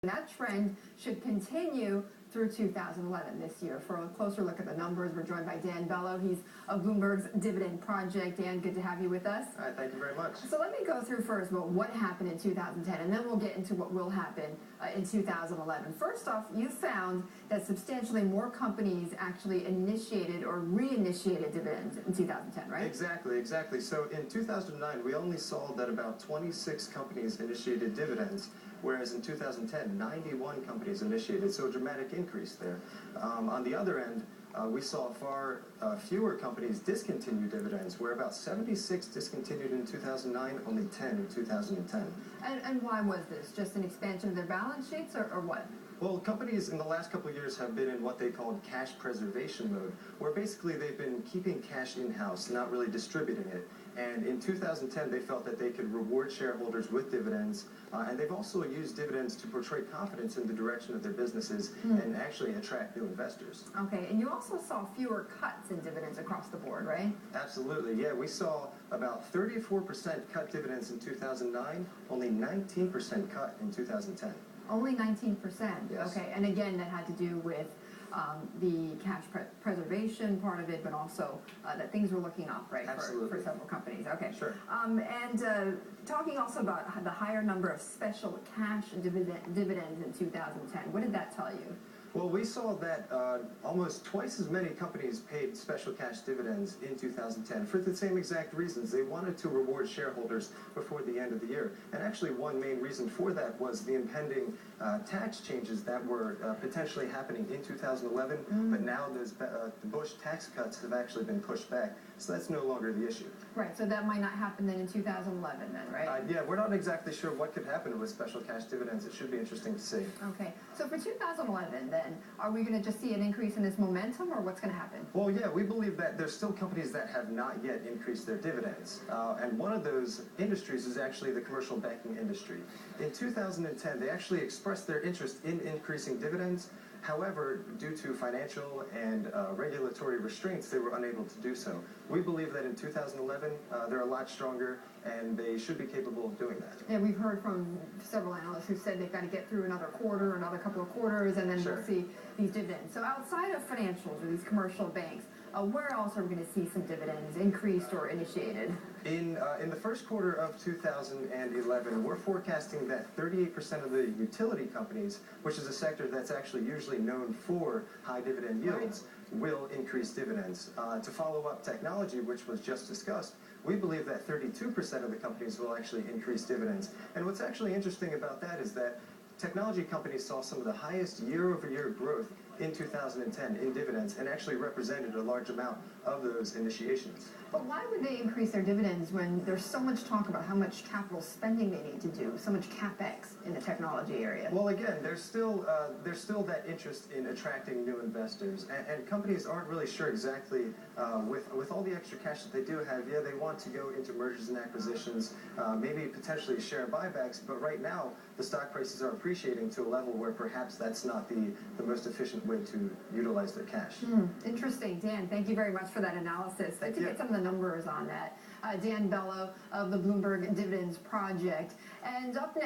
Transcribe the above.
That trend should continue through 2011 this year. For a closer look at the numbers, we're joined by Dan Bello. He's of Bloomberg's Dividend Project. Dan, good to have you with us. All right, thank you very much. So let me go through first about what happened in 2010, and then we'll get into what will happen in 2011. First off, you found that substantially more companies actually initiated or reinitiated dividends in 2010, right? Exactly. So in 2009, we only saw that about 26 companies initiated dividends, whereas in 2010, 91 companies initiated, so a dramatic increase there. On the other end, we saw far fewer companies discontinue dividends, where about 76 discontinued in 2009, only 10 in 2010. And why was this? Just an expansion of their balance sheets, or what? Well, companies in the last couple of years have been in what they called cash preservation mode, where basically they've been keeping cash in-house, not really distributing it. And in 2010, they felt that they could reward shareholders with dividends, and they've also used dividends to portray confidence in the direction of their businesses and actually attract new investors. Okay, and you also saw fewer cuts in dividends across the board, right? Absolutely, yeah. We saw about 34% cut dividends in 2009, only 19% cut in 2010. Only 19%. Yes. Okay, and again, that had to do with the cash preservation part of it, but also that things were looking up, right, for several companies. Okay. Sure. And talking also about the higher number of special cash dividends in 2010, what did that tell you? Well, we saw that almost twice as many companies paid special cash dividends in 2010 for the same exact reasons. They wanted to reward shareholders before the end of the year. And actually, one main reason for that was the impending tax changes that were potentially happening in 2011. But now the Bush tax cuts have actually been pushed back. So that's no longer the issue. Right, so that might not happen then in 2011 then, right? Yeah, we're not exactly sure what could happen with special cash dividends. It should be interesting to see. Okay, so for 2011 then, are we going to just see an increase in this momentum, or what's going to happen? Well, yeah, we believe that there's still companies that have not yet increased their dividends. And one of those industries is actually the commercial banking industry. In 2010, they actually expressed their interest in increasing dividends. However, due to financial and regulatory restraints, they were unable to do so. We believe that in 2011, they're a lot stronger, and they should be capable of doing that. Yeah, we've heard from several analysts who said they've got to get through another quarter, another couple of quarters, and then we'll see these dividends. So outside of financials or these commercial banks, where else are we going to see some dividends increased or initiated? In the first quarter of 2011, we're forecasting that 38% of the utility companies, which is a sector that's actually usually known for high dividend yields, will increase dividends. To follow up technology, which was just discussed, we believe that 32% of the companies will actually increase dividends. And what's actually interesting about that is that technology companies saw some of the highest year-over-year growth in 2010 in dividends, and actually represented a large amount of those initiations. But why would they increase their dividends when there's so much talk about how much capital spending they need to do, so much capex in the technology area? Well, again, there's still that interest in attracting new investors, and companies aren't really sure exactly with all the extra cash that they do have. Yeah, they want to go into mergers and acquisitions, maybe potentially share buybacks, but right now the stock prices are appreciating to a level where perhaps that's not the most efficient way to utilize their cash. Interesting. Dan, thank you very much for that analysis. To get some of the numbers on that. Dan Bello of the Bloomberg Dividends Project. And up next,